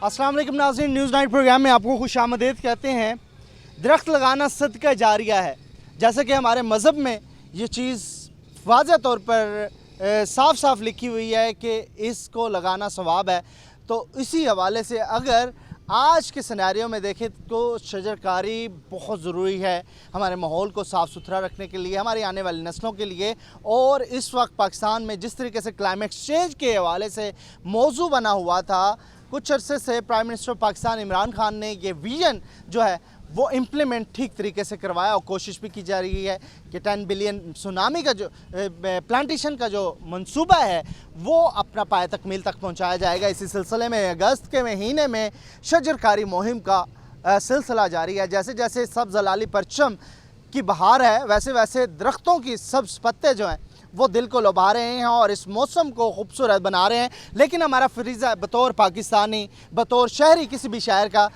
अस्सलाम वालेकुम नाज़रीन, न्यूज़ नाइट प्रोग्राम में आपको खुशामदीद कहते हैं। दरख्त लगाना सदका जारिया है। जैसे कि हमारे मज़हब में ये चीज़ वाज़ह तौर पर साफ साफ लिखी हुई है कि इसको लगाना सवाब है। तो इसी हवाले से अगर आज के सिनेरियो में देखें तो शजरकारी बहुत ज़रूरी है हमारे माहौल को साफ़ सुथरा रखने के लिए, हमारी आने वाली नस्लों के लिए। और इस वक्त पाकिस्तान में जिस तरीके से क्लाइमेट चेंज के हवाले से मौजू बना हुआ था, कुछ अरसे से प्राइम मिनिस्टर पाकिस्तान इमरान खान ने ये विज़न जो है वो इम्प्लीमेंट ठीक तरीके से करवाया और कोशिश भी की जा रही है कि 10 बिलियन सुनामी का जो प्लांटेशन का जो मंसूबा है वो अपना पाए तकमील तक पहुंचाया जाएगा। इसी सिलसिले में अगस्त के महीने में शजरकारी मुहिम का सिलसिला जारी है। जैसे जैसे सब्ज़ लाली परचम की बहार है, वैसे वैसे दरख्तों की सब्ज़ पत्ते जो हैं वो दिल को लुभा रहे हैं और इस मौसम को खूबसूरत बना रहे हैं। लेकिन हमारा फरीज़ा बतौर पाकिस्तानी, बतौर शहरी किसी भी शहर का,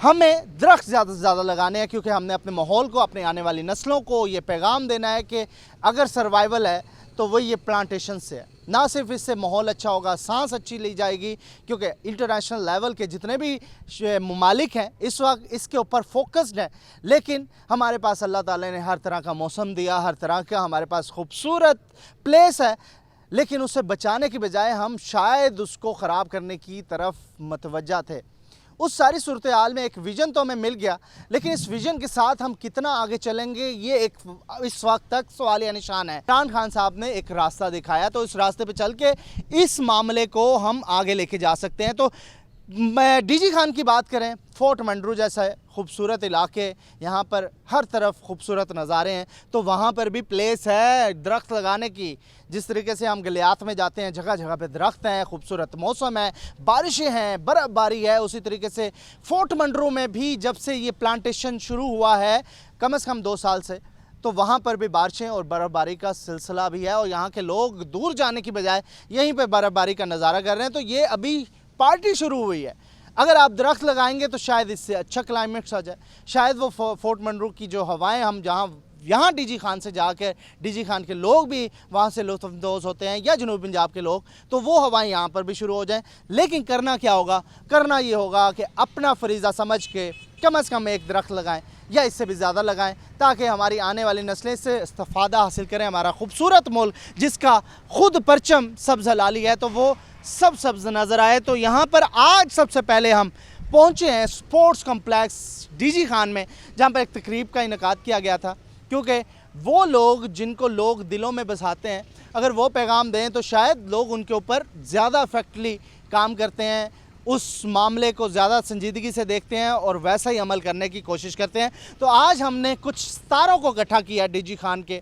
हमें दरख्त ज़्यादा से ज़्यादा लगाने हैं, क्योंकि हमने अपने माहौल को, अपने आने वाली नस्लों को ये पैगाम देना है कि अगर सर्वाइवल है तो वही ये प्लांटेशन से है। ना सिर्फ इससे माहौल अच्छा होगा, सांस अच्छी ली जाएगी, क्योंकि इंटरनेशनल लेवल के जितने भी ममालिक हैं इस वक्त इसके ऊपर फोकस्ड हैं। लेकिन हमारे पास अल्लाह ताला ने हर तरह का मौसम दिया, हर तरह का हमारे पास खूबसूरत प्लेस है, लेकिन उसे बचाने की बजाय हम शायद उसको ख़राब करने की तरफ मतवज्जा थे। उस सारी सूरत हाल में एक विज़न तो हमें मिल गया, लेकिन इस विज़न के साथ हम कितना आगे चलेंगे ये एक इस वक्त तक सवालिया निशान है। इमरान खान साहब ने एक रास्ता दिखाया, तो इस रास्ते पे चल के इस मामले को हम आगे लेके जा सकते हैं। तो डीजी खान की बात करें, फोर्ट मंडरू जैसा खूबसूरत इलाके, यहाँ पर हर तरफ खूबसूरत नज़ारे हैं, तो वहाँ पर भी प्लेस है दरख्त लगाने की। जिस तरीके से हम गलियात में जाते हैं, जगह जगह पे दरख्त हैं, खूबसूरत मौसम है, बारिशें हैं, बर्फ़बारी है, उसी तरीके से फोर्ट मंडरू में भी जब से ये प्लांटेशन शुरू हुआ है कम से कम 2 साल से, तो वहाँ पर भी बारिशें और बर्फ़बारी का सिलसिला भी है और यहाँ के लोग दूर जाने की बजाय यहीं पर बर्फ़बारी का नज़ारा कर रहे हैं। तो ये अभी पार्टी शुरू हुई है। अगर आप दरख्त लगाएंगे तो शायद इससे अच्छा क्लाइमेट आ जाए, शायद वो फोर्ट मंडरू की जो हवाएं हम जहाँ यहाँ डीजी खान से जाकर डीजी खान के लोग भी वहाँ से लुत्फ़अंदोज़ होते हैं, या जनूबी पंजाब के लोग, तो वो हवाएं यहाँ पर भी शुरू हो जाएं। लेकिन करना क्या होगा? करना ये होगा कि अपना फरीज़ा समझ के कम से कम एक दरख्त लगाएं या इससे भी ज़्यादा लगाएं, ताकि हमारी आने वाली नस्लें से इस्तिफ़ादा हासिल करें। हमारा खूबसूरत मुल्क जिसका खुद परचम सब्ज़ लाली है, तो वो सब सब्ज़ नज़र आए। तो यहाँ पर आज सबसे पहले हम पहुँचे हैं स्पोर्ट्स कम्प्लेक्स डीजी खान में, जहाँ पर एक तकरीब का इनेकाद किया गया था, क्योंकि वो लोग जिनको लोग दिलों में बसाते हैं, अगर वो पैगाम दें तो शायद लोग उनके ऊपर ज़्यादा इफेक्टली काम करते हैं, उस मामले को ज़्यादा संजीदगी से देखते हैं और वैसा ही अमल करने की कोशिश करते हैं। तो आज हमने कुछ सितारों को इकट्ठा किया डीजी खान के,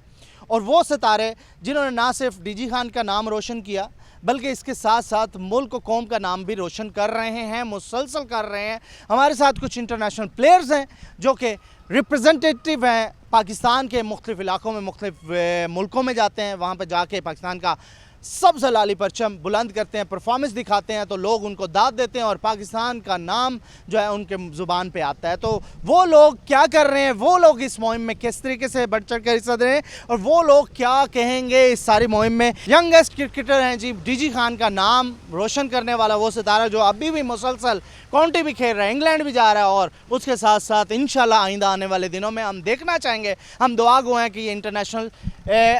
और वो सितारे जिन्होंने ना सिर्फ डीजी खान का नाम रोशन किया बल्कि इसके साथ साथ मुल्क कौम का नाम भी रोशन कर रहे हैं, मुसलसल कर रहे हैं। हमारे साथ कुछ इंटरनेशनल प्लेयर्स हैं जो कि रिप्रेजेंटेटिव हैं पाकिस्तान के मुख्तलिफ़ इलाकों में, मुख्तलिफ़ मुल्कों में जाते हैं, वहाँ पर जाके पाकिस्तान का सब्ज़ लाली परचम बुलंद करते हैं, परफॉर्मेंस दिखाते हैं, तो लोग उनको दाद देते हैं और पाकिस्तान का नाम जो है उनके ज़ुबान पे आता है। तो वो लोग क्या कर रहे हैं, वो लोग इस मुहिम में किस तरीके से बढ़ चढ़ कर हिस्सा दे रहे हैं और वो लोग क्या कहेंगे इस सारी मुहिम में। यंगेस्ट क्रिकेटर हैं जी डीजी खान का नाम रोशन करने वाला वो सितारा जो अभी भी मुसलसल काउंटी भी खेल रहा है, इंग्लैंड भी जा रहा है, और उसके साथ साथ इंशाल्लाह आइंदा आने वाले दिनों में हम देखना चाहेंगे, हम दुआ गो हैं कि ये इंटरनेशनल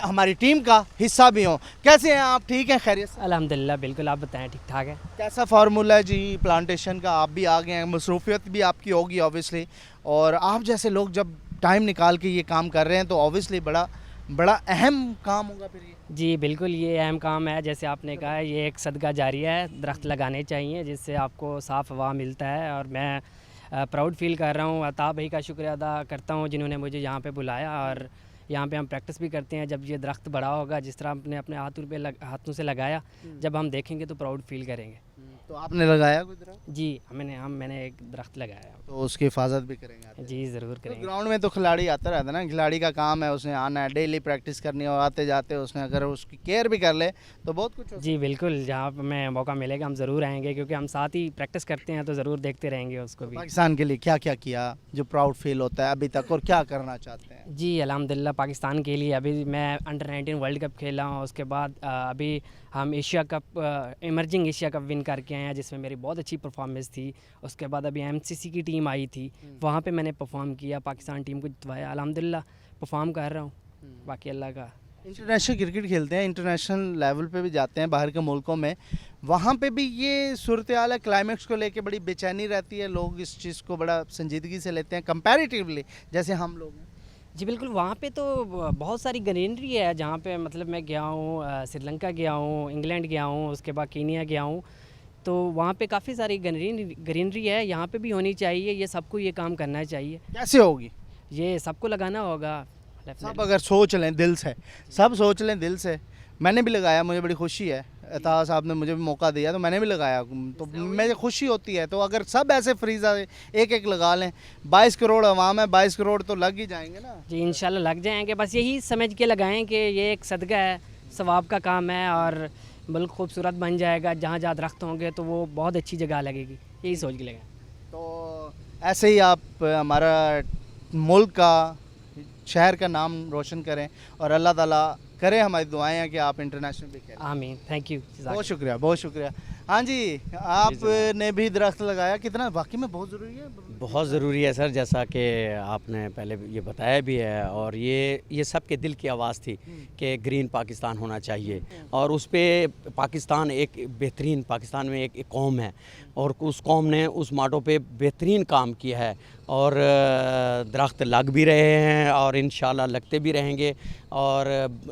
हमारी टीम का हिस्सा भी हों। कैसे हैं आप? ठीक हैं, खैरियत से? अल्हम्दुलिल्लाह, बिल्कुल। आप बताएं, ठीक ठाक है? कैसा फार्मूला है जी प्लांटेशन का? आप भी आ गए हैं, मसरूफियत भी आपकी होगी ऑब्वियसली, और आप जैसे लोग जब टाइम निकाल के ये काम कर रहे हैं तो ऑब्वियसली बड़ा अहम काम होगा फिर ये। जी बिल्कुल, ये अहम काम है। जैसे आपने कहा है, ये एक सदका जारिया है, दरख्त लगाने चाहिए जिससे आपको साफ़ हवा मिलता है। और मैं प्राउड फील कर रहा हूँ, अता भाई का शुक्रिया अदा करता हूँ जिन्होंने मुझे यहाँ पे बुलाया, और यहाँ पे हम प्रैक्टिस भी करते हैं। जब ये दरख्त बड़ा होगा, जिस तरह आपने अपने हाथों से लगाया, जब हम देखेंगे तो प्राउड फील करेंगे। तो आपने लगाया कोई दरख्त? जी मैंने एक दरख्त लगाया। तो उसकी हिफाजत भी करेंगे? जी ज़रूर करेंगे। तो ग्राउंड में तो खिलाड़ी आता रहता है ना, खिलाड़ी का काम है, उसने आना है, डेली प्रैक्टिस करनी है, और आते जाते उसने अगर उसकी केयर भी कर ले तो बहुत कुछ। जी बिल्कुल, जहाँ पर हमें मौका मिलेगा हम ज़रूर आएंगे, क्योंकि हम साथ ही प्रैक्टिस करते हैं, तो ज़रूर देखते रहेंगे उसको भी। पाकिस्तान के लिए क्या क्या किया? जो प्राउड फील होता है अभी तक, और क्या करना चाहते हैं? जी अल्हम्दुलिल्लाह पाकिस्तान के लिए अभी मैं अंडर 19 वर्ल्ड कप खेला हूँ, उसके बाद अभी हम Asia cup emerging Asia cup win करके आए हैं जिसमें मेरी बहुत अच्छी परफॉर्मेंस थी। उसके बाद अभी एमसीसी की टीम आई थी, वहाँ पे मैंने परफॉर्म किया, पाकिस्तान टीम को जितवाया, अल्हम्दुलिल्लाह परफॉर्म कर रहा हूँ, बाकी अल्लाह का। इंटरनेशनल क्रिकेट खेलते हैं, इंटरनेशनल लेवल पे भी जाते हैं बाहर के मुल्कों में, वहाँ पे भी ये सूरत हाल है, क्लाइमेक्स को लेके बड़ी बेचैनी रहती है, लोग इस चीज़ को बड़ा संजीदगी से लेते हैं कंपैरेटिवली जैसे हम लोग हैं। जी बिल्कुल, वहाँ पे तो बहुत सारी ग्रीनरी है जहाँ पे मतलब मैं गया हूँ, श्रीलंका गया हूँ, इंग्लैंड गया हूँ, उसके बाद कीनिया गया हूँ, तो वहाँ पे काफ़ी सारी ग्रीनरी है, यहाँ पे भी होनी चाहिए, ये सबको ये काम करना चाहिए, कैसे होगी? ये सबको लगाना होगा। सब अगर सोच लें दिल से, सब सोच लें दिल से, मैंने भी लगाया, मुझे बड़ी खुशी है, अता साहब ने मुझे भी मौका दिया तो मैंने भी लगाया, तो मुझे खुशी होती है। तो अगर सब ऐसे फ्रीज़ा एक एक लगा लें, 22 करोड़ अवाम है, 22 करोड़ तो लग ही जाएंगे ना। जी इंशाल्लाह लग जाएंगे, बस यही समझ के लगाएं कि ये एक सदका है, सवाब का काम है और मुल्क खूबसूरत बन जाएगा, जहाँ जहाँ दरख्त होंगे तो वो बहुत अच्छी जगह लगेगी, यही सोच के लगाएं। तो ऐसे ही आप हमारा मुल्क का, शहर का नाम रोशन करें और अल्लाह ताला करे, हमारी दुआएं हैं कि आप इंटरनेशनल भी खेलें। आमीन, थैंक यू। बहुत शुक्रिया, बहुत शुक्रिया। हाँ जी, आपने भी दरख्त लगाया, कितना वाकई में बहुत ज़रूरी है? बहुत ज़रूरी है सर, जैसा कि आपने पहले ये बताया भी है, और ये सबके दिल की आवाज़ थी कि ग्रीन पाकिस्तान होना चाहिए, और उस पे पाकिस्तान एक बेहतरीन, पाकिस्तान में एक कौम है और उस कौम ने उस माटो पे बेहतरीन काम किया है, और दरख्त लग भी रहे हैं और इंशाल्लाह लगते भी रहेंगे, और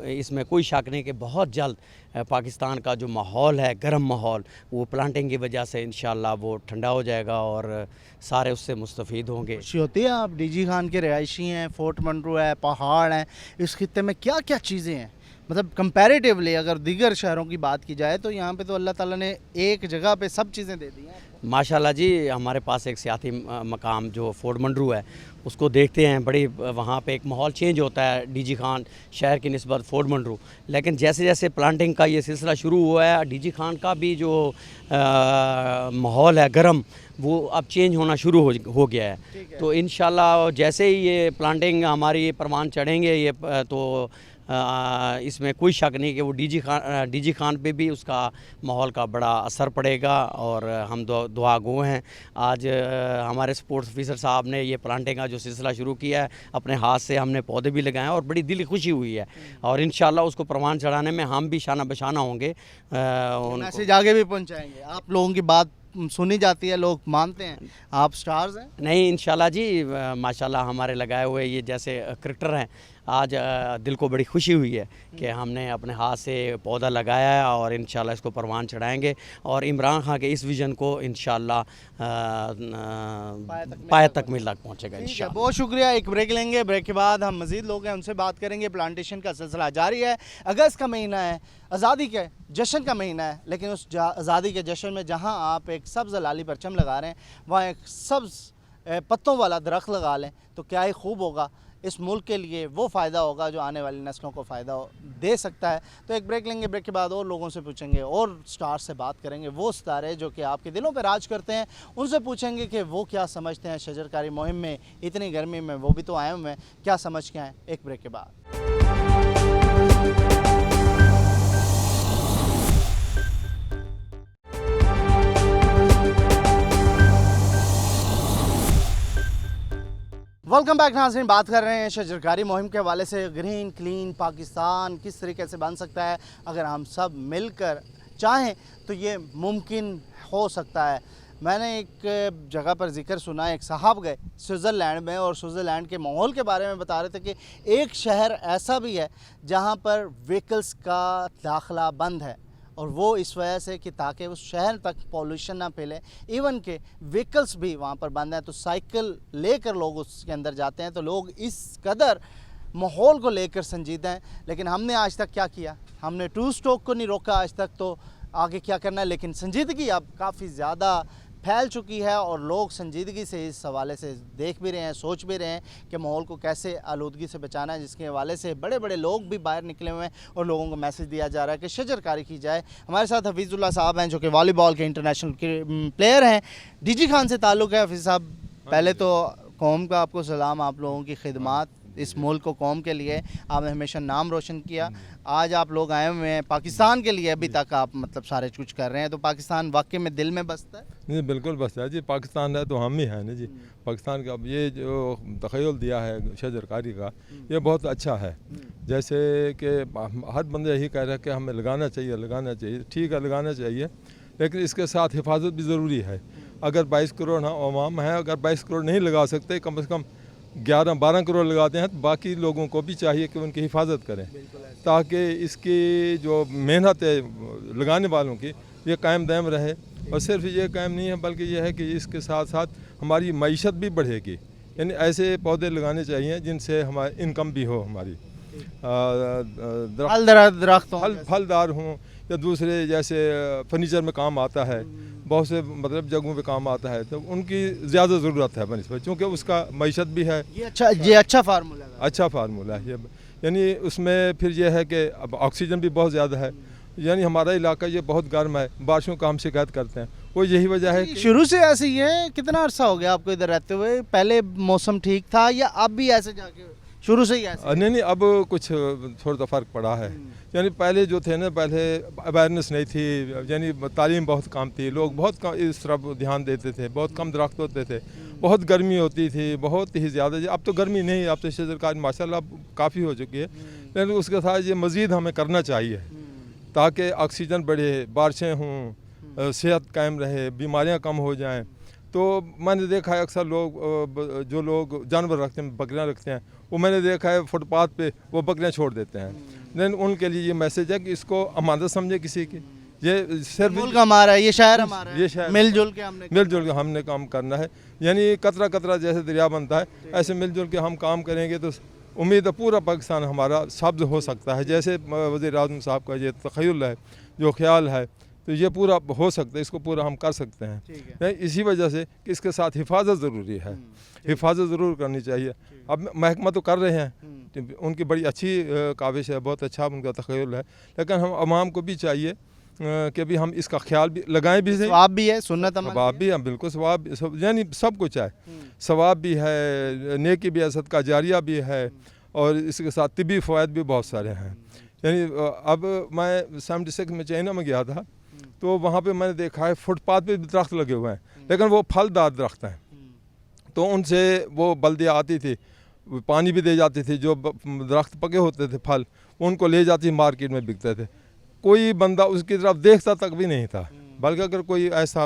इसमें कोई शक नहीं कि बहुत जल्द पाकिस्तान का जो माहौल है, गर्म माहौल, वो प्लांटिंग की वजह से इंशाल्लाह वो ठंडा हो जाएगा और सारे उससे मुस्तफ़ीद होंगे। खुशी होती है, आप डीजी खान के रिहायशी हैं, फोर्ट मंड्रो है, पहाड़ हैं, इस खित्ते में क्या क्या चीज़ें हैं? मतलब कंपैरेटिवली अगर दीगर शहरों की बात की जाए तो यहाँ पे तो अल्लाह ताला ने एक जगह पे सब चीज़ें दे दी हैं। माशाल्लाह जी, हमारे पास एक सियाती मकाम जो फोर्ट मंड्रू है, उसको देखते हैं, बड़ी वहाँ पे एक माहौल चेंज होता है डीजी खान शहर की निस्बत फोर्ट मंड्रू, लेकिन जैसे जैसे प्लांटिंग का ये सिलसिला शुरू हुआ है, डीजी खान का भी जो माहौल है गर्म, वो अब चेंज होना शुरू हो गया है। तो इंशाल्लाह जैसे ही ये प्लांटिंग हमारी परवान चढ़ेंगे ये तो इसमें कोई शक नहीं कि वो डीजी खान पे भी उसका माहौल का बड़ा असर पड़ेगा, और हम दुआ गो हैं। आज हमारे स्पोर्ट्स ऑफिसर साहब ने ये प्लांटिंग का जो सिलसिला शुरू किया है, अपने हाथ से हमने पौधे भी लगाए हैं और बड़ी दिल खुशी हुई है, और इंशाल्लाह उसको प्रमाण चढ़ाने में हम भी शाना बशाना होंगे। मैसेज आगे भी पहुँचाएंगे, आप लोगों की बात सुनी जाती है, लोग मानते हैं, आप स्टार्स हैं। नहीं इंशाल्लाह जी, माशाल्लाह हमारे लगाए हुए ये जैसे क्रिकेटर हैं, आज दिल को बड़ी खुशी हुई है कि हमने अपने हाथ से पौधा लगाया है, और इंशाल्लाह इसको परवान चढ़ाएंगे, और इमरान खान के इस विज़न को इंशाल्लाह पाए तकमील तक पहुँचेगा इंशाल्लाह। बहुत शुक्रिया। एक ब्रेक लेंगे, ब्रेक के बाद हम मज़ीद लोग हैं उनसे बात करेंगे। प्लांटेशन का सिलसिला जारी है, अगस्त का महीना है, आज़ादी के जश्न का महीना है, लेकिन उस आज़ादी के जश्न में जहाँ आप एक सब्ज़ लाली परचम लगा रहे हैं, वहाँ एक सब्ज़ पत्तों वाला दरख्त लगा लें तो क्या ही खूब होगा। इस मुल्क के लिए वो फ़ायदा होगा जो आने वाली नस्लों को फ़ायदा दे सकता है। तो एक ब्रेक लेंगे, ब्रेक के बाद और लोगों से पूछेंगे, और स्टार से बात करेंगे, वो सितारे जो कि आपके दिलों पर राज करते हैं, उनसे पूछेंगे कि वो क्या समझते हैं शजरकारी मुहिम में, इतनी गर्मी में वो भी तो आए हुए हैं, क्या समझ के आए। एक ब्रेक के बाद। वेलकम बैक नाज़रीन, बात कर रहे हैं शजरकारी मुहिम के हवाले से, ग्रीन क्लीन पाकिस्तान किस तरीके से बन सकता है। अगर हम सब मिलकर चाहें तो ये मुमकिन हो सकता है। मैंने एक जगह पर जिक्र सुना, एक साहब गए स्विट्ज़रलैंड में और स्विट्ज़रलैंड के माहौल के बारे में बता रहे थे कि एक शहर ऐसा भी है जहाँ पर व्हीकल्स का दाखिला बंद है, और वो इस वजह से कि ताकि उस शहर तक पॉल्यूशन ना फैले, इवन के व्हीकल्स भी वहाँ पर बंद हैं, तो साइकिल लेकर लोग उसके अंदर जाते हैं। तो लोग इस कदर माहौल को लेकर संजीदा हैं। लेकिन हमने आज तक क्या किया, हमने टू स्ट्रोक को नहीं रोका आज तक, तो आगे क्या करना है। लेकिन संजीदगी अब काफ़ी ज़्यादा फैल चुकी है, और लोग संजीदगी से इस हवाले से देख भी रहे हैं, सोच भी रहे हैं कि माहौल को कैसे आलूदगी से बचाना है, जिसके हवाले से बड़े बड़े लोग भी बाहर निकले हुए हैं और लोगों को मैसेज दिया जा रहा है कि शजरकारी की जाए। हमारे साथ हफीज़ुल्लाह साहब हैं जो कि वॉलीबॉल के इंटरनेशनल प्लेयर हैं, डीजी खान से ताल्लुक़ है। हफीज़ साहब, पहले तो قوم کا آپ کو سلام, آپ لوگوں کی خدمات اس ملک و قوم کے لیے آپ نے ہمیشہ نام روشن کیا. آج آپ لوگ آئے ہوئے ہیں پاکستان کے لیے, ابھی تک آپ مطلب سارے کچھ کر رہے ہیں, تو پاکستان واقعی میں دل میں بستا ہے؟ نہیں بالکل بستا ہے جی, پاکستان ہے تو ہم ہی ہیں نا جی. پاکستان کا یہ جو تخیل دیا ہے شجر کاری کا, یہ بہت اچھا ہے. جیسے کہ ہر بندہ یہی کہہ رہا ہے کہ ہمیں لگانا چاہیے, ٹھیک ہے لگانا چاہیے, لیکن اس کے ساتھ حفاظت بھی ضروری ہے. اگر 22 کروڑ عوام ہیں, اگر 22 کروڑ نہیں لگا سکتے, کم از کم 11-12 کروڑ لگاتے ہیں, تو باقی لوگوں کو بھی چاہیے کہ ان کی حفاظت کریں, تاکہ اس کی جو محنت ہے لگانے والوں کی یہ قائم دائم رہے. اور صرف یہ قائم نہیں ہے بلکہ یہ ہے کہ اس کے ساتھ ساتھ ہماری معیشت بھی بڑھے گی. یعنی ایسے پودے لگانے چاہیے جن سے ہماری انکم بھی ہو, ہماری پھلدار ہوں, یا دوسرے جیسے فرنیچر میں کام آتا ہے, بہت سے مطلب جگہوں پہ کام آتا ہے, تو ان کی زیادہ ضرورت ہے بنسبت, چونکہ اس کا معیشت بھی ہے. یہ اچھا فارمولہ ہے, اچھا فارمولہ ہے. یعنی اس میں پھر یہ ہے کہ اب آکسیجن بھی بہت زیادہ ہے. یعنی ہمارا علاقہ یہ بہت گرم ہے, بارشوں کا ہم شکایت کرتے ہیں, وہ یہی وجہ ہے کہ شروع سے ایسے ہی ہے. کتنا عرصہ ہو گیا آپ کو ادھر رہتے ہوئے؟ پہلے موسم ٹھیک تھا یا اب بھی ایسے جا کے شروع سے ہی ایسے؟ نہیں, اب کچھ تھوڑا سا فرق پڑا ہے. یعنی پہلے جو تھے نا, پہلے اویئرنیس نہیں تھی, یعنی تعلیم بہت کم تھی, لوگ بہت کم اس طرف دھیان دیتے تھے, بہت کم درخت ہوتے تھے, بہت گرمی ہوتی تھی, بہت ہی زیادہ. اب تو گرمی نہیں, اب تو شجر کاری ماشاء اللہ کافی ہو چکی ہے, لیکن اس کے ساتھ یہ مزید ہمیں کرنا چاہیے تاکہ آکسیجن بڑھے, بارشیں ہوں, صحت قائم رہے, بیماریاں کم ہو جائیں. تو میں نے دیکھا ہے اکثر جو لوگ جانور رکھتے ہیں, بکریاں رکھتے ہیں, وہ میں نے دیکھا ہے فٹ پاتھ پہ وہ بکریاں چھوڑ دیتے ہیں. لیکن ان کے لیے یہ میسیج ہے کہ اس کو امانت سمجھے کسی کی. یہ صرف ملک ہمارا ہے, یہ شہر ہمارا ہے, یہ شہر مل جل کے ہم نے کام کرنا ہے. یعنی قطرہ قطرہ جیسے دریا بنتا ہے, ایسے مل جل کے ہم کام کریں گے تو امید ہے پورا پاکستان ہمارا سبز ہو سکتا ہے. جیسے وزیر اعظم صاحب کا یہ تخیل ہے, جو خیال ہے, تو یہ پورا ہو سکتا ہے, اس کو پورا ہم کر سکتے ہیں. اسی وجہ سے کہ اس کے ساتھ حفاظت ضروری ہے, حفاظت ضرور کرنی چاہیے. اب محکمہ تو کر رہے ہیں, ان کی بڑی اچھی کاوش ہے, بہت اچھا ان کا تخیل ہے, لیکن ہم عوام کو بھی چاہیے کہ بھی ہم اس کا خیال بھی لگائیں. بھی ثواب بھی ہے, سنت عمل ثواب بھی ہے, بالکل ثواب, یعنی سب کچھ ہے, ثواب بھی ہے, نیکی بھی ہے, صدقہ جاریہ بھی ہے, اور اس کے ساتھ طبی فوائد بھی بہت سارے ہیں. یعنی اب میں 76 میں چائنا میں گیا تھا, تو وہاں پہ میں نے دیکھا ہے فٹ پاتھ پہ درخت لگے ہوئے ہیں, لیکن وہ پھلدار درخت ہیں. تو ان سے وہ بلدیہ آتی تھی, پانی بھی دے جاتی تھی, جو درخت پکے ہوتے تھے پھل, ان کو لے جاتی مارکیٹ میں بکتے تھے. کوئی بندہ اس کی طرف دیکھتا تک بھی نہیں تھا, بلکہ اگر کوئی ایسا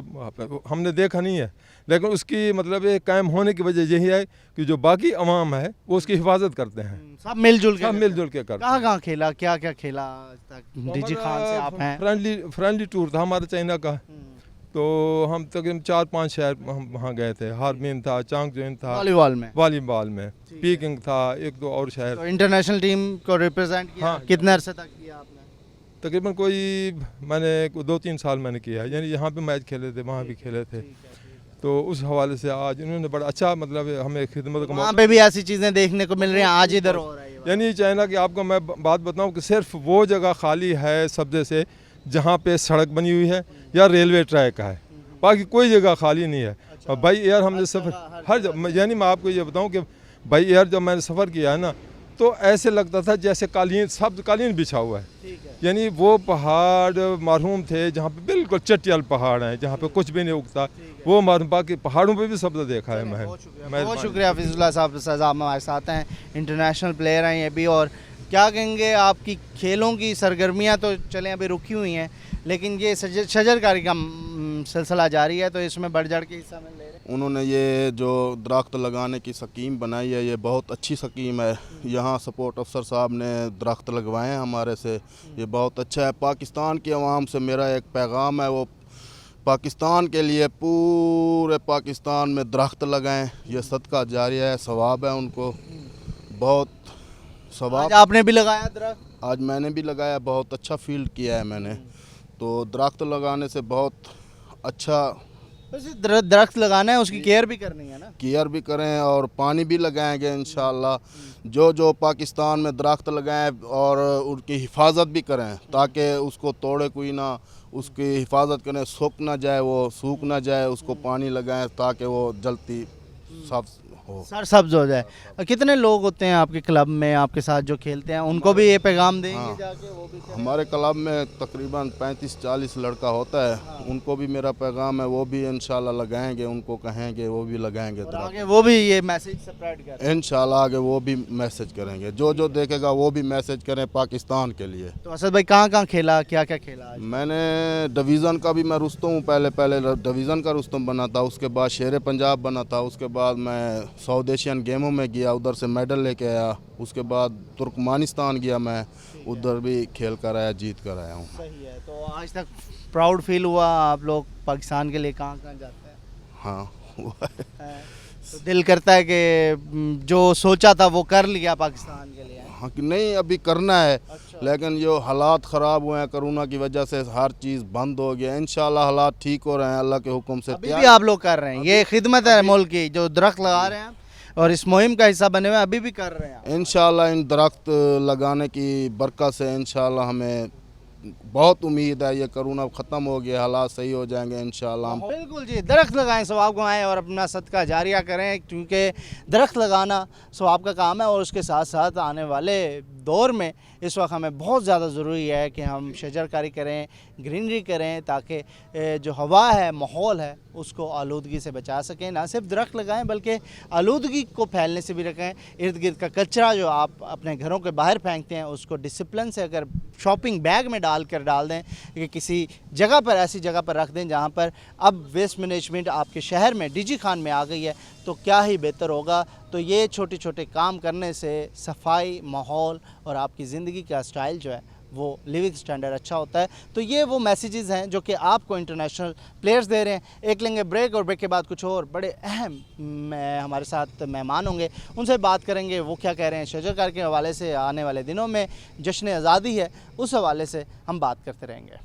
ہم نے دیکھا نہیں ہے. لیکن اس کی مطلب یہ قائم ہونے کی وجہ یہی ہے کہ جو باقی عوام ہے وہ اس کی حفاظت کرتے ہیں, سب مل جل کے کرتے ہیں. کہاں کھیلا, کیا کھیلا ڈی جی خان سے آپ ہیں؟ فرینڈلی ٹور تھا ہمارا چائنا کا, تو ہم تقریباً 4-5 شہر ہم وہاں گئے تھے. ہارمین تھا, چانگ جوئن تھا, والی بال میں, پیکنگ تھا, 1-2 اور شہر. انٹرنیشنل ٹیم کو ریپرزینٹ کیا, کتنے عرصے تک کیا آپ نے؟ تقریباً میں نے 2-3 سال میں نے کیا ہے. یعنی یہاں پہ میچ کھیلے تھے, وہاں بھی کھیلے تھے. تو اس حوالے سے آج انہوں نے بڑا اچھا مطلب ہمیں خدمت کا وہاں پہ بھی ایسی چیزیں دیکھنے کو مل رہی ہیں, آج ادھر ہو رہا ہے. یعنی چائنا کی آپ کو میں بات بتاؤں کہ صرف وہ جگہ خالی ہے سبزے سے جہاں پہ سڑک بنی ہوئی ہے یا ریلوے ٹریک ہے, باقی کوئی جگہ خالی نہیں ہے. اور بائی ایئر ہم نے سفر یعنی میں آپ کو یہ بتاؤں کہ بائی ایئر جب میں نے سفر کیا ہے نا, تو ایسے لگتا تھا جیسے سبز قالین بچھا ہوا ہے. یعنی وہ پہاڑ مرحوم تھے جہاں پہ بالکل چٹیل پہاڑ ہیں, جہاں پہ کچھ بھی نہیں اگتا, وہ مرحوم. باقی پہاڑوں پہ بھی سبزہ دیکھا ہے میں. بہت شکریہ حفیظ اللہ صاحب ہمارے ساتھ ہیں, انٹرنیشنل پلیئر ہیں یہ بھی. اور کیا کہیں گے, آپ کی کھیلوں کی سرگرمیاں تو چلیں ابھی رکی ہوئی ہیں, لیکن یہ شجر کاری کا سلسلہ جاری ہے, تو اس میں بڑھ چڑھ کے حصہ میں لے رہے ہیں. انہوں نے یہ جو درخت لگانے کی سکیم بنائی ہے, یہ بہت اچھی سکیم ہے. یہاں سپورٹ افسر صاحب نے درخت لگوائے ہیں ہمارے سے, یہ بہت اچھا ہے. پاکستان کی عوام سے میرا ایک پیغام ہے, وہ پاکستان کے لیے پورے پاکستان میں درخت لگائیں. یہ صدقہ جاریہ ہے, ثواب ہے ان کو, بہت ثواب. آج آپ نے بھی لگایا درخت؟ آج میں نے بھی لگایا, بہت اچھا فیل کیا ہے میں نے. تو درخت لگانے سے بہت اچھا. درخت لگانا ہے, اس کی کیئر بھی کرنی ہے نا. کیئر بھی کریں اور پانی بھی لگائیں گے انشاءاللہ. جو پاکستان میں درخت لگائیں اور ان کی حفاظت بھی کریں, تاکہ اس کو توڑے کوئی نہ, اس کی حفاظت کریں, سوکھ نہ جائے, وہ سوکھ نہ جائے. اس کو پانی لگائیں تاکہ وہ جلدی صاف हो। सरसब्ज हो जाए। कितने लोग होते हैं आपके क्लब में आपके साथ जो खेलते हैं, उनको भी ये पैगाम देंगे हाँ। जाके वो भी करें? हमारे क्लब में तकरीबन 35-40 लड़का होता है, उनको भी मेरा पैगाम है, वो भी इंशाल्लाह लगाएंगे, उनको कहेंगे वो भी लगाएंगे और दरख्त। आगे वो भी ये मैसेज स्प्रेड करें। इंशाल्लाह आगे वो भी मैसेज करेंगे, जो जो देखेगा वो भी मैसेज करें पाकिस्तान के लिए। तो असद भाई कहाँ कहाँ खेला, क्या क्या खेला आज? मैंने डिवीज़न का भी मैं रुस्तम हूँ, पहले डिवीज़न का रुस्तम बना था, उसके बाद शेर पंजाब बना था, उसके बाद मैं साउथ एशियन गेमों में गया, उधर से मेडल लेके आया, उसके बाद तुर्कमानिस्तान गया, मैं उधर भी खेल कर आया, जीत कर आया हूँ। सही है। तो आज तक प्राउड फील हुआ आप लोग पाकिस्तान के लिए कहाँ कहाँ जाते हैं? हाँ हुआ है। हैं? तो दिल करता है कि जो सोचा था वो कर लिया पाकिस्तान के लिए। हाँ कि नहीं अभी करना है, अच्छा। लेकिन जो हालात ख़राब हुए हैं कोरोना की वजह से हर चीज़ बंद हो गया। इंशाल्लाह हालात ठीक हो रहे हैं अल्लाह के हुक्म से। अभी भी आप लोग कर रहे हैं, ये खिदमत है मुल्क की, जो दरख्त लगा रहे हैं और इस मुहिम का हिस्सा बने हुए हैं, अभी भी कर रहे हैं। इंशाल्लाह इन दरख्त लगाने की बरकत से इंशाल्लाह हमें बहुत उम्मीद है, ये कोरोना ख़त्म हो गया, हालात सही हो जाएंगे इंशाल्लाह। बिल्कुल जी, दरख्त लगाएं, सवाब कमाएं और अपना सदका जारिया करें, क्योंकि दरख्त लगाना सवाब का काम है। और उसके साथ साथ आने वाले दौर में इस वक्त हमें बहुत ज़्यादा ज़रूरी है कि हम शजरकारी करें, ग्रीनरी करें, ताकि जो हवा है, माहौल है, उसको आलूदगी से बचा सकें। ना सिर्फ दरख्त लगाएं बल्कि आलूदगी को फैलने से भी रखें। इर्द गिर्द का कचरा जो आप अपने घरों के बाहर फेंकते हैं, उसको डिसिप्लिन से अगर शॉपिंग बैग में डाल दें कि किसी जगह पर, ऐसी जगह पर रख दें जहाँ पर अब वेस्ट मैनेजमेंट आपके शहर में डीजी खान में आ गई है, तो क्या ही बेहतर होगा। तो ये छोटे छोटे काम करने से सफाई, माहौल और आपकी ज़िंदगी का स्टाइल जो है वो लिविंग स्टैंडर्ड अच्छा होता है। तो ये वो मैसेजेस हैं जो कि आपको इंटरनेशनल प्लेयर्स दे रहे हैं। एक लेंगे ब्रेक और ब्रेक के बाद कुछ और बड़े अहम हमारे साथ मेहमान होंगे, उनसे बात करेंगे वो क्या कह रहे हैं शजरकार के हवाले से। आने वाले दिनों में जश्न आज़ादी है, उस हवाले से हम बात करते रहेंगे।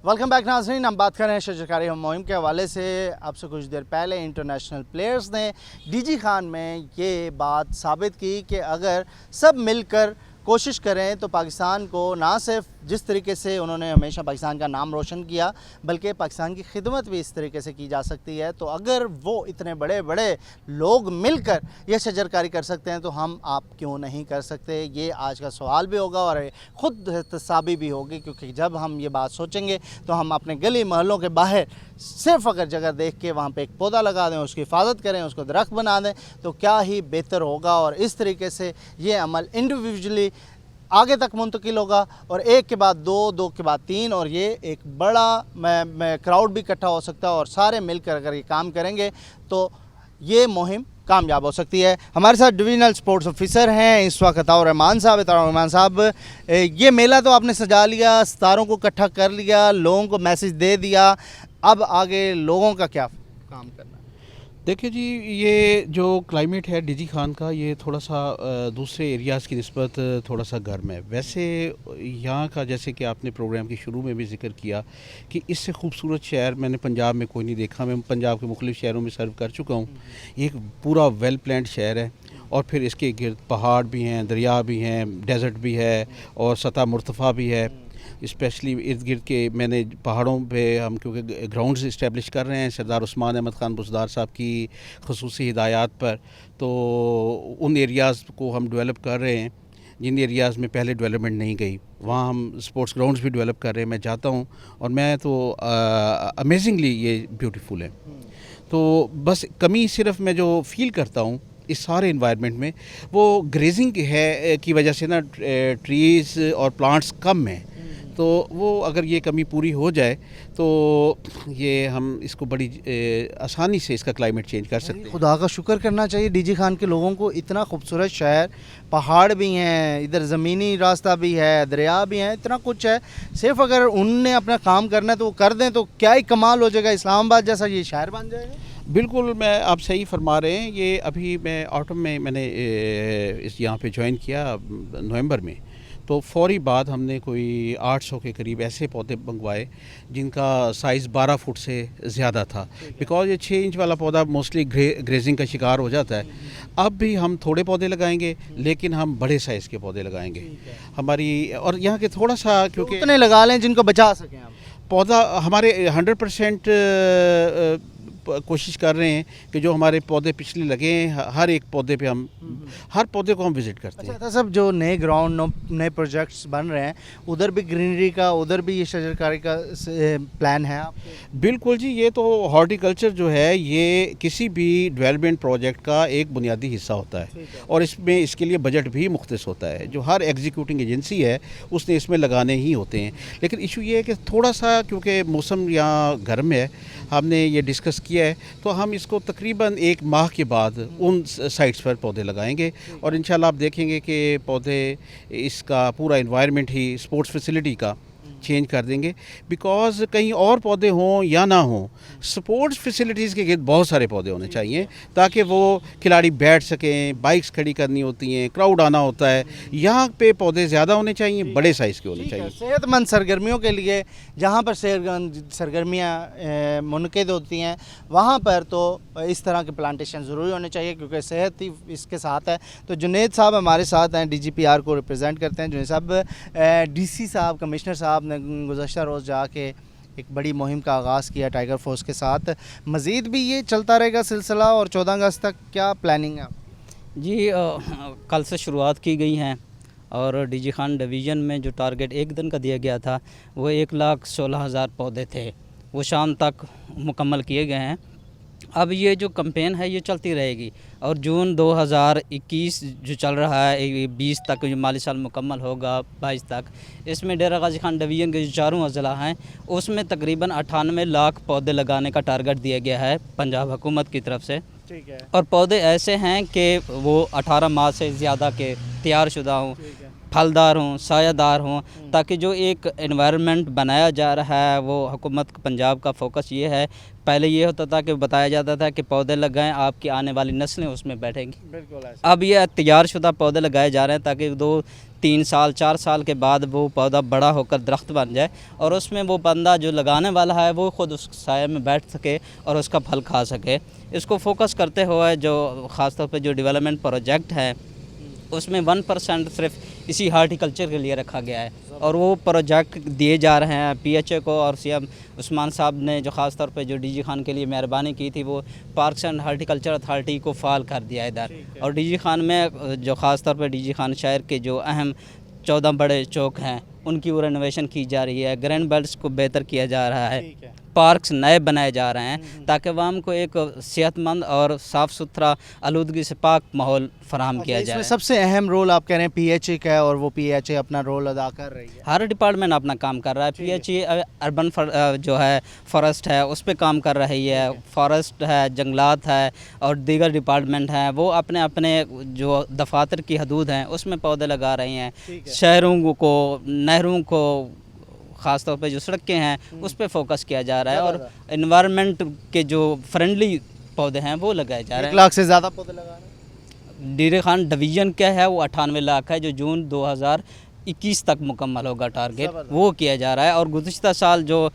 वेलकम बैक नाज़रीन, हम बात कर रहे हैं शजरकारी मुहिम के हवाले से। आपसे कुछ देर पहले इंटरनेशनल प्लेयर्स ने डीजी खान में ये बात साबित की कि अगर सब मिलकर कोशिश करें तो पाकिस्तान को ना सिर्फ जिस तरीके से उन्होंने हमेशा पाकिस्तान का नाम रोशन किया, बल्कि पाकिस्तान की खिदमत भी इस तरीके से की जा सकती है। तो अगर वो इतने बड़े बड़े लोग मिलकर ये शजरकारी कर सकते हैं तो हम आप क्यों नहीं कर सकते? ये आज का सवाल भी होगा और ख़ुद एहतसाबी भी होगी, क्योंकि जब हम ये बात सोचेंगे तो हम अपने गली महलों के बाहर सिर्फ अगर जगह देख के वहाँ पे एक पौधा लगा दें, उसकी हिफाजत करें, उसको दरख्त बना दें, तो क्या ही बेहतर होगा। और इस तरीके से ये अमल इंडिविजुअली आगे तक मुंतकिल होगा और एक के बाद दो के बाद तीन, और ये एक बड़ा क्राउड भी इकट्ठा हो सकता है। और सारे मिलकर अगर ये काम करेंगे तो ये मुहिम कामयाब हो सकती है। हमारे साथ डिविजनल स्पोर्ट्स ऑफिसर हैं इस वक्त अताउर रहमान साहब। अताउर रहमान साहब, ये मेला तो आपने सजा लिया, सितारों को इकट्ठा कर लिया, लोगों को मैसेज दे दिया, अब आगे लोगों का क्या काम करना है? देखिए जी, ये जो क्लाइमेट है डीजी खान का, ये थोड़ा सा दूसरे एरियाज़ की निस्बत थोड़ा सा गर्म है। वैसे यहाँ का, जैसे कि आपने प्रोग्राम के शुरू में भी जिक्र किया कि इससे खूबसूरत शहर मैंने पंजाब में कोई नहीं देखा। मैं पंजाब के मुख्तलिफ़ शहरों में सर्व कर चुका हूँ। एक पूरा वेल प्लान्ड शहर है और फिर इसके गिर्द पहाड़ भी हैं, दरिया भी हैं, डेजर्ट भी है और सतह मुर्तफ़ा भी है। स्पेशली इर्द गिर्द के मैंने पहाड़ों पे हम क्योंकि ग्राउंड्स इस्टेब्लिश कर रहे हैं सरदार उस्मान अहमद ख़ान बुज़दार साहब की ख़ुसूसी हिदायत पर, तो उन एरियाज़ को हम डेवलप कर रहे हैं जिन एरियाज़ में पहले डेवलपमेंट नहीं गई। वहाँ हम स्पोर्ट्स ग्राउंड्स भी डेवलप कर रहे हैं। मैं जाता हूँ और मैं तो अमेजिंगली ये ब्यूटीफुल है। तो बस कमी सिर्फ मैं जो फ़ील करता हूँ इस सारे इन्वायरमेंट में, वो ग्रेजिंग है की वजह से ना, ट्रीज़ और प्लांट्स कम हैं। तो वो अगर ये कमी पूरी हो जाए तो ये हम इसको बड़ी आसानी से इसका क्लाइमेट चेंज कर सकते हैं। खुदा का शुक्र करना चाहिए डीजी खान के लोगों को, इतना खूबसूरत शहर, पहाड़ भी हैं, इधर ज़मीनी रास्ता भी है, दरिया भी हैं, इतना कुछ है। सिर्फ अगर उनने अपना काम करना है तो वो कर दें तो क्या ही कमाल हो जाएगा, इस्लामाबाद जैसा ये शहर बन जाएगा। बिल्कुल, मैं आप सही फरमा रहे हैं। ये अभी मैं ऑटम में मैंने इस यहाँ पे ज्वाइन किया नवंबर में, تو فوری بعد ہم نے کوئی 800 کے قریب ایسے پودے منگوائے جن کا سائز 12 فٹ سے زیادہ تھا، بیکاز یہ 6 انچ والا پودا موسٹلی گریزنگ کا شکار ہو جاتا ہے۔ اب بھی ہم تھوڑے پودے لگائیں گے لیکن ہم بڑے سائز کے پودے لگائیں گے ہماری، اور یہاں کے تھوڑا سا کیونکہ اتنے لگا لیں جن کو بچا سکیں آپ۔ پودا ہمارے 100% کوشش کر رہے ہیں کہ جو ہمارے پودے پچھلے لگے ہیں ہر ایک پودے پہ ہم ہر پودے کو ہم وزٹ کرتے ہیں۔ اچھا صاحب، جو نئے گراؤنڈ نئے پروجیکٹس بن رہے ہیں ادھر بھی گرینری کا، ادھر بھی یہ شجرکاری کا پلان ہے آپ کو؟ بالکل جی، یہ تو ہارٹیکلچر جو ہے یہ کسی بھی ڈیولپمنٹ پروجیکٹ کا ایک بنیادی حصہ ہوتا ہے، اور اس کے لیے بجٹ بھی مختص ہوتا ہے جو ہر ایگزیکیوٹنگ ایجنسی ہے اس نے اس میں لگانے ہی ہوتے ہیں۔ لیکن ایشو یہ ہے کہ تھوڑا سا کیونکہ موسم یہاں گرم ہے، ہم نے یہ ڈسکس کیا ہے تو ہم اس کو تقریباً 1 ماہ کے بعد ان سائٹس پر پودے لگائیں گے، اور انشاءاللہ آپ دیکھیں گے کہ پودے اس کا پورا انوائرمنٹ ہی اسپورٹس فیسلٹی کا چینج کر دیں گے، بیکاز کہیں اور پودے ہوں یا نہ ہوں سپورٹس فیسلٹیز کے گرد بہت سارے پودے ہونے چاہیے تاکہ وہ کھلاڑی بیٹھ سکیں، بائکس کھڑی کرنی ہوتی ہیں، کراؤڈ آنا ہوتا ہے، یہاں پہ پودے زیادہ ہونے چاہیے، بڑے سائز کے ہونے چاہیے۔ صحت مند سرگرمیوں کے لیے جہاں پر سرگرمیاں منعقد ہوتی ہیں وہاں پر تو اس طرح کے پلانٹیشن ضروری ہونے چاہیے کیونکہ صحت ہی اس کے ساتھ ہے۔ تو جنید صاحب ہمارے ساتھ ہیں، ڈی جی پی آر کو ریپرزینٹ کرتے ہیں۔ جنید صاحب، ڈی سی صاحب، کمشنر صاحب نے گزشتہ روز جا کے ایک بڑی مہم کا آغاز کیا ٹائیگر فورس کے ساتھ، مزید بھی یہ چلتا رہے گا سلسلہ اور 14 اگست تک کیا پلاننگ ہے؟ جی کل سے شروعات کی گئی ہیں، اور ڈی جی خان ڈویژن میں جو ٹارگٹ 1 دن کا دیا گیا تھا وہ 1,16,000 پودے تھے، وہ شام تک مکمل کیے گئے ہیں۔ اب یہ جو کمپین ہے یہ چلتی رہے گی، اور جون 2021 جو چل رہا ہے 20 تک جو مالی سال مکمل ہوگا 22 تک، اس میں ڈیرہ غازی خان ڈویژن کے جو 4 اضلاع ہیں اس میں تقریباً 98 لاکھ پودے لگانے کا ٹارگٹ دیا گیا ہے پنجاب حکومت کی طرف سے۔ ٹھیک ہے، اور پودے ایسے ہیں کہ وہ 18 ماہ سے زیادہ کے تیار شدہ ہوں، پھلدار ہوں، سایہ دار ہوں، تاکہ جو ایک انوائرمنٹ بنایا جا رہا ہے وہ حکومت پنجاب کا فوکس یہ ہے۔ پہلے یہ ہوتا تھا کہ بتایا جاتا تھا کہ پودے لگائیں، آپ کی آنے والی نسلیں اس میں بیٹھیں گی۔ بالکل ایسا۔ اب یہ تیار شدہ پودے لگائے جا رہے ہیں تاکہ 2-3 سال 4 سال کے بعد وہ پودا بڑا ہو کر درخت بن جائے، اور اس میں وہ بندہ جو لگانے والا ہے وہ خود اس سائے میں بیٹھ سکے اور اس کا پھل کھا سکے۔ اس کو فوکس کرتے ہوئے جو خاص طور پہ جو ڈیولپمنٹ پروجیکٹ ہے اس میں 1% صرف اسی ہارٹیکلچر کے لیے رکھا گیا ہے، اور وہ پروجیکٹ دیے جا رہے ہیں پی ایچ اے کو، اور سی ایم عثمان صاحب نے جو خاص طور پہ جو ڈی جی خان کے لیے مہربانی کی تھی وہ پارکس اینڈ ہارٹیکلچر اتھارٹی کو فعال کر دیا ادھر۔ اور ڈی جی خان میں جو خاص طور پہ ڈی جی خان شہر کے جو اہم 14 بڑے چوک ہیں ان کی وہ رینوویشن کی جا رہی ہے، گرین بیلٹس کو بہتر کیا جا رہا ہے، پارکس نئے بنائے جا رہے ہیں تاکہ عوام کو ایک صحت مند اور صاف ستھرا آلودگی سے پاک ماحول فراہم کیا اس جائے۔ میں سب سے اہم رول آپ کہہ رہے ہیں پی ایچ اے کا ہے، اور وہ پی ایچ اے اپنا رول ادا کر رہی ہے۔ ہر ڈپارٹمنٹ اپنا کام کر رہا ہے، پی ایچ ای اربن جو ہے فارسٹ ہے اس پہ کام کر رہی ہے، فارسٹ ہے، جنگلات ہے، اور دیگر ڈپارٹمنٹ ہیں وہ اپنے اپنے جو دفاتر کی حدود ہیں اس میں پودے لگا رہی ہیں۔ شہروں کو، نہروں کو، خاص طور پہ جو سڑکیں ہیں اس پہ فوکس کیا جا رہا ہے، اور انوائرمنٹ کے جو فرینڈلی پودے ہیں وہ لگائے جا رہے 1 ہیں۔ لاکھ سے زیادہ پودے لگا رہے ہیں۔ ڈیرہ خان ڈویژن کیا ہے وہ 98 لاکھ ہے جو جون 2021 تک مکمل ہوگا ٹارگٹ، وہ کیا جا رہا ہے۔ اور گزشتہ سال جو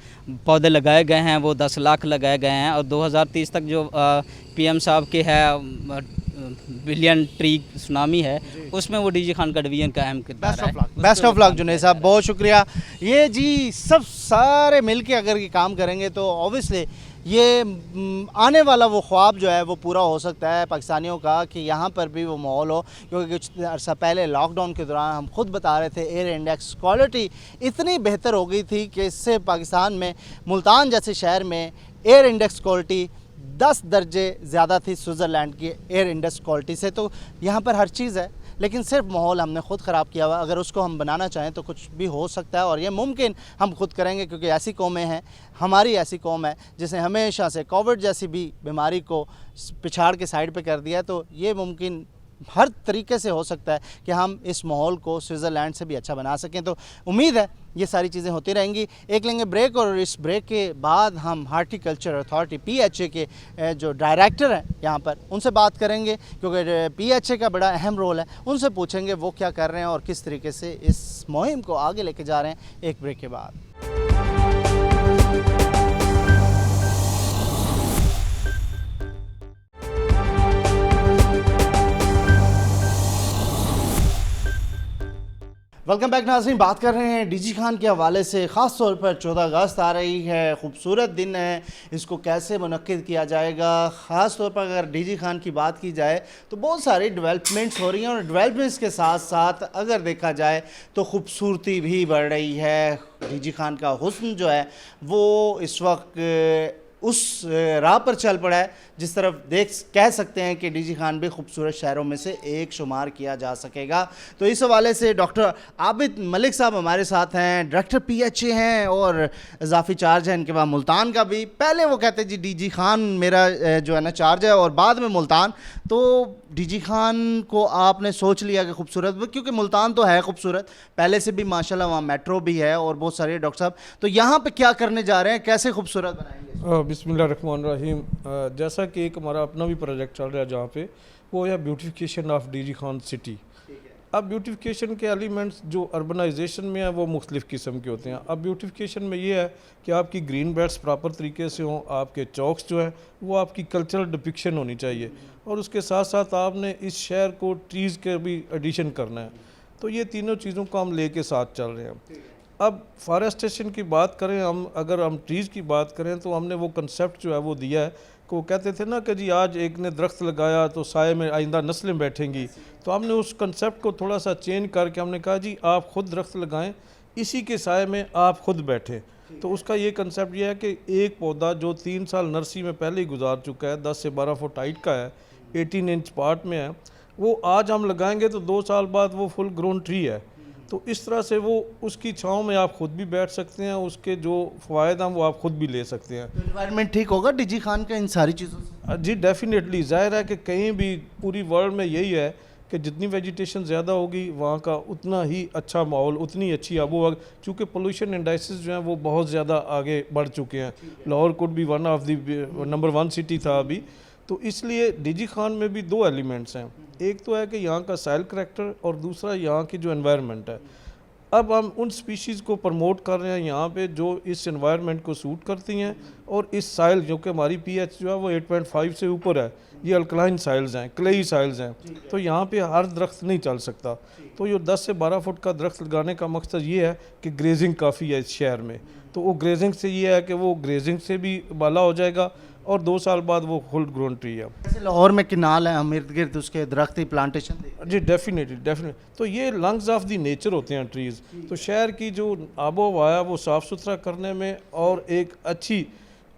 پودے لگائے گئے ہیں وہ 10 لاکھ لگائے گئے ہیں، اور 2030 تک جو پی ایم صاحب کے ہے بلین ٹری سونامی ہے اس میں وہ ڈی جی خان کا ڈویژن کا اہم کردار ہے۔ بیسٹ آف لک جنید صاحب، بہت شکریہ۔ یہ جی سب سارے مل کے اگر یہ کام کریں گے تو اوبیسلی یہ آنے والا وہ خواب جو ہے وہ پورا ہو سکتا ہے پاکستانیوں کا کہ یہاں پر بھی وہ ماحول ہو، کیونکہ کچھ عرصہ پہلے لاک ڈاؤن کے دوران ہم خود بتا رہے تھے ایئر انڈیکس کوالٹی اتنی بہتر ہو گئی تھی کہ اس سے پاکستان میں ملتان جیسے شہر میں ایئر انڈیکس کوالٹی 10 درجے زیادہ تھی سوئٹزرلینڈ کی ایئر انڈیکس کوالٹی سے۔ تو یہاں پر ہر چیز ہے لیکن صرف ماحول ہم نے خود خراب کیا ہوا، اگر اس کو ہم بنانا چاہیں تو کچھ بھی ہو سکتا ہے، اور یہ ممکن ہم خود کریں گے کیونکہ ایسی قومیں ہیں، ہماری ایسی قوم ہے جس نے ہمیشہ سے کووڈ جیسی بھی بیماری کو پچھاڑ کے سائڈ پہ کر دیا ہے۔ تو یہ ممکن ہر طریقے سے ہو سکتا ہے کہ ہم اس ماحول کو سوئٹزرلینڈ سے بھی اچھا بنا سکیں۔ تو امید ہے یہ ساری چیزیں ہوتی رہیں گی. ایک لیں گے بریک اور اس بریک کے بعد ہم ہارٹی کلچر اتھارٹی PHA کے جو ڈائریکٹر ہیں یہاں پر ان سے بات کریں گے, کیونکہ PHA کا بڑا اہم رول ہے. ان سے پوچھیں گے وہ کیا کر رہے ہیں اور کس طریقے سے اس مہم کو آگے لے کے جا رہے ہیں ایک بریک کے بعد. ویلکم بیک ناظرین, بات کر رہے ہیں ڈی جی خان کے حوالے سے. خاص طور پر 14 اگست آ رہی ہے, خوبصورت دن ہے, اس کو کیسے منعقد کیا جائے گا. خاص طور پر اگر ڈی جی خان کی بات کی جائے تو بہت ساری ڈیولپمنٹس ہو رہی ہیں, اور ڈیولپمنٹس کے ساتھ ساتھ اگر دیکھا جائے تو خوبصورتی بھی بڑھ رہی ہے. ڈی جی خان کا حسن جو ہے وہ اس وقت اس راہ پر چل پڑا ہے جس طرف کہہ سکتے ہیں کہ ڈی جی خان بھی خوبصورت شہروں میں سے ایک شمار کیا جا سکے گا. تو اس حوالے سے ڈاکٹر عابد ملک صاحب ہمارے ساتھ ہیں, ڈائریکٹر PHA ہیں اور اضافی چارج ہے ان کے بعد ملتان کا بھی. پہلے وہ کہتے جی ڈی جی خان میرا جو ہے نا چارج ہے, اور بعد میں ملتان. تو ڈی جی خان کو آپ نے سوچ لیا کہ خوبصورت, کیونکہ ملتان تو ہے خوبصورت, پہلے سے بھی ماشاءاللہ وہاں میٹرو بھی ہے اور بہت سارے. ڈاکٹر صاحب تو یہاں پہ کیا کرنے جا رہے ہیں, کیسے خوبصورت بنائیں گے؟ بسم اللہ الرحمن الرحیم. جیسا کہ ایک ہمارا اپنا بھی پروجیکٹ چل رہا ہے جہاں پہ وہ ہے beautification of D G Khan city. اب بیوٹیفیکیشن کے ایلیمنٹس جو اربنائزیشن میں ہیں وہ مختلف قسم کے ہوتے ہیں. اب بیوٹیفیکیشن میں یہ ہے کہ آپ کی گرین بیلٹس پراپر طریقے سے ہوں, آپ کے چوکس جو ہیں وہ آپ کی کلچرل ڈپکشن ہونی چاہیے, اور اس کے ساتھ ساتھ آپ نے اس شہر کو ٹریز کے بھی ایڈیشن کرنا ہے. تو یہ تینوں چیزوں کو ہم لے کے ساتھ چل رہے ہیں. اب فارسٹیشن کی بات کریں اگر ہم ٹریز کی بات کریں تو ہم نے وہ کنسیپٹ جو ہے وہ دیا ہے کہ وہ کہتے تھے نا کہ جی آج ایک نے درخت لگایا تو سائے میں آئندہ نسلیں بیٹھیں گی. تو ہم نے اس کنسیپٹ کو تھوڑا سا چینج کر کے ہم نے کہا جی آپ خود درخت لگائیں, اسی کے سائے میں آپ خود بیٹھیں. تو اس کا یہ کنسیپٹ یہ ہے کہ ایک پودا جو 3 سال نرسری میں پہلے ہی گزار چکا ہے, 10 سے 12 فٹ ہائٹ کا ہے, 18 انچ پارٹ میں ہے, وہ آج ہم لگائیں گے تو 2 سال بعد وہ فل گرون ٹری ہے. تو اس طرح سے وہ اس کی چھاؤں میں آپ خود بھی بیٹھ سکتے ہیں, اس کے جو فوائد ہیں وہ آپ خود بھی لے سکتے ہیں. انوائرمنٹ ٹھیک ہوگا ڈی جی خان کا ان ساری چیزوں سے؟ جی ڈیفینیٹلی. ظاہر ہے کہ کہیں بھی پوری ورلڈ میں یہی ہے کہ جتنی ویجیٹیشن زیادہ ہوگی وہاں کا اتنا ہی اچھا ماحول, اتنی اچھی آب و ہوا, چونکہ پولوشن انڈائسز جو ہیں وہ بہت زیادہ آگے بڑھ چکے ہیں. لاہور کوڈ بھی one of the number 1 city تھا ابھی. تو اس لیے ڈی جی خان میں بھی 2 ایلیمنٹس ہیں, ایک تو ہے کہ یہاں کا سائل کریکٹر اور دوسرا یہاں کی جو انوائرمنٹ ہے. اب ہم ان سپیشیز کو پروموٹ کر رہے ہیں یہاں پہ جو اس انوائرمنٹ کو سوٹ کرتی ہیں, اور اس سائل جو کہ ہماری PH جو ہے وہ 8.5 سے اوپر ہے, یہ الکلائن سائلز ہیں, کلیئی سائلز ہیں. تو یہاں پہ ہر درخت نہیں چل سکتا. تو یہ 10 سے 12 فٹ کا درخت لگانے کا مقصد یہ ہے کہ گریزنگ کافی ہے اس شہر میں. تو وہ گریزنگ سے یہ ہے کہ وہ گریزنگ سے بھی بالا ہو جائے گا, اور 2 سال بعد وہ فل گرون ٹری ہے. جیسے لاہور میں کنال ہے, ہم ارد گرد اس کے درختی پلانٹیشن. جی ڈیفینیٹلی. تو یہ لنگز آف دی نیچر ہوتے ہیں ٹریز. تو شہر کی جو آب و ہوا ہے وہ صاف ستھرا کرنے میں اور ایک اچھی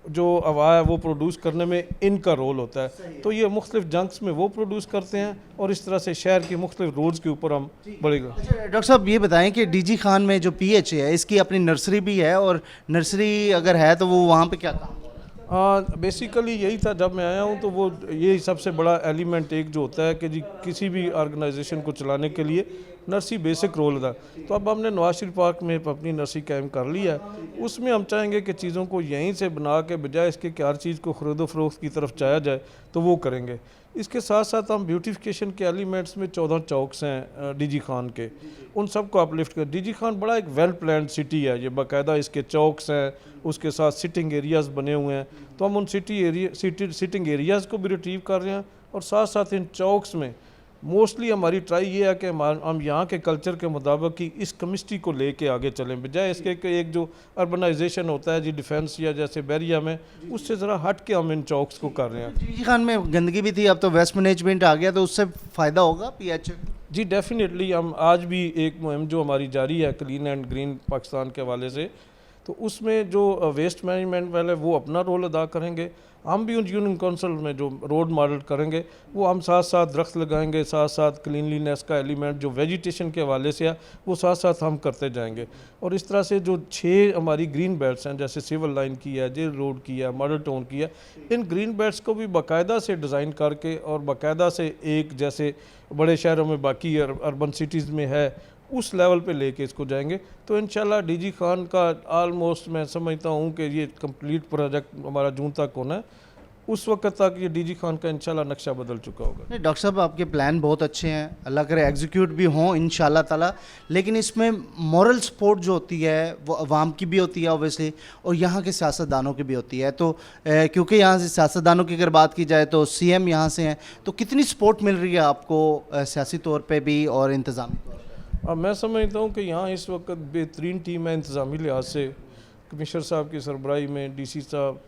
جو ہوا ہے وہ پروڈیوس کرنے میں ان کا رول ہوتا ہے. تو یہ مختلف جنکس میں وہ پروڈیوس کرتے ہیں, اور اس طرح سے شہر کی مختلف روڈز کے اوپر ہم بڑھے گا. ڈاکٹر صاحب یہ بتائیں کہ ڈی جی خان میں جو PHA ہے اس کی اپنی نرسری بھی ہے, اور نرسری اگر ہے تو وہ وہاں پہ کیا کام؟ بیسیکلی یہی تھا جب میں آیا ہوں, تو وہ یہی سب سے بڑا ایلیمنٹ ایک جو ہوتا ہے کہ جی کسی بھی آرگنائزیشن کو چلانے کے لیے نرسری بیسک رول تھا. تو اب ہم نے نواز شریف پارک میں اپنی نرسری قائم کر لی ہے. اس میں ہم چاہیں گے کہ چیزوں کو یہیں سے بنا کے بجائے اس کے کہ ہر چیز کو خرید و فروخت کی طرف چایا جائے تو وہ کریں گے. اس کے ساتھ ساتھ ہم بیوٹیفیکیشن کے ایلیمنٹس میں 14 چوکس ہیں ڈی جی خان کے, ان سب کو اپلفٹ کر. ڈی جی خان بڑا ایک ویل پلانڈ سٹی ہے, یہ باقاعدہ اس کے چوکس ہیں, اس کے ساتھ سٹنگ ایریاز بنے ہوئے ہیں. تو ہم ان سٹنگ ایریاز کو بھی ریٹریو کر رہے ہیں, اور ساتھ ساتھ ان چوکس میں موسٹلی ہماری ٹرائی یہ ہے کہ ہم یہاں کے کلچر کے مطابق ہی اس کیمسٹری کو لے کے آگے چلیں, بجائے اس کے کہ ایک جو اربنائزیشن ہوتا ہے جی ڈیفینس یا جیسے بیریا میں, اس سے ذرا ہٹ کے ہم ان چوکس کو کر رہے ہیں. ڈی جی خان میں گندگی بھی تھی, اب تو ویسٹ مینجمنٹ آ گیا, تو اس سے فائدہ ہوگا PHA؟ جی ڈیفینیٹلی. ہم آج بھی ایک مہم جو ہماری جاری ہے کلین اینڈ گرین پاکستان کے حوالے سے, تو اس میں جو ویسٹ مینجمنٹ والے وہ اپنا رول ادا کریں گے. ہم بھی ان یونین کونسل میں جو روڈ ماڈل کریں گے وہ ہم ساتھ ساتھ درخت لگائیں گے, ساتھ ساتھ کلینلینس کا ایلیمنٹ جو ویجیٹیشن کے حوالے سے ہے وہ ساتھ ساتھ ہم کرتے جائیں گے. اور اس طرح سے جو 6 ہماری گرین بیلٹس ہیں, جیسے سول لائن کی ہے, جیل روڈ کی ہے, ماڈل ٹاؤن کی ہے, ان گرین بیلٹس کو بھی باقاعدہ سے ڈیزائن کر کے اور باقاعدہ سے ایک جیسے بڑے شہروں میں باقی اربن سٹیز میں ہے उस लेवल पे लेके इसको जाएंगे। तो इंशाल्लाह डीजी खान का आलमोस्ट मैं समझता हूँ कि ये कंप्लीट प्रोजेक्ट हमारा जून तक होना है, उस वक्त तक ये डीजी खान का इंशाल्लाह नक्शा बदल चुका होगा। नहीं डॉक्टर साहब, आपके प्लान बहुत अच्छे हैं, अल्लाह करे एग्जीक्यूट भी हों इंशाल्लाह ताला, लेकिन इसमें मॉरल सपोर्ट जो होती है वो अवाम की भी होती है ऑब्वियसली, और यहाँ के सियासतदानों की भी होती है। तो क्योंकि यहाँ से सियासतदानों की अगर बात की जाए तो सीएम यहाँ से हैं, तो कितनी सपोर्ट मिल रही है आपको सियासी तौर पर भी और इंतज़ामी तौर पर? अब मैं समझता हूँ कि यहाँ इस वक्त बेहतरीन टीम है इंतज़ामी लिहाज से, कमिश्नर साहब की सरबराही में डीसी साहब,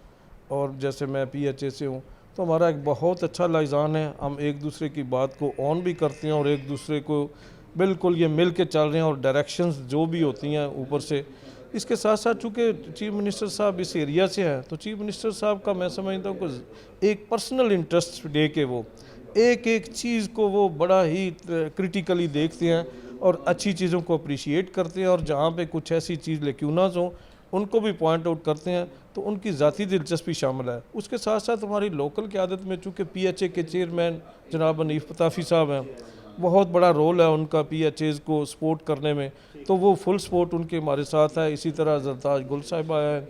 और जैसे मैं PHA से हूँ, तो हमारा एक बहुत अच्छा लाइजान है। हम एक दूसरे की बात को ऑन भी करते हैं और एक दूसरे को बिल्कुल ये मिल के चल रहे हैं, और डायरेक्शंस जो भी होती हैं ऊपर से। इसके साथ साथ चूँकि चीफ मिनिस्टर साहब इस एरिया से हैं, तो चीफ मिनिस्टर साहब का मैं समझता हूँ कि एक पर्सनल इंटरेस्ट ले के वो एक एक चीज़ को वो बड़ा ही क्रिटिकली देखते हैं और अच्छी चीज़ों को अप्रिशिएट करते हैं, और जहाँ पे कुछ ऐसी चीज़ लेक्यूनाज हों उनको भी पॉइंट आउट करते हैं, तो उनकी ज़ाती दिलचस्पी शामिल है। उसके साथ साथ हमारी लोकल क़यादत में चूँकि PHA के चेयरमैन जनाब हनीफ पताफी साहब हैं, बहुत बड़ा रोल है उनका PHAs को सपोर्ट करने में, तो वो फुल सपोर्ट उनके हमारे साथ है। इसी तरह जरताज गुल साहिबा हैं,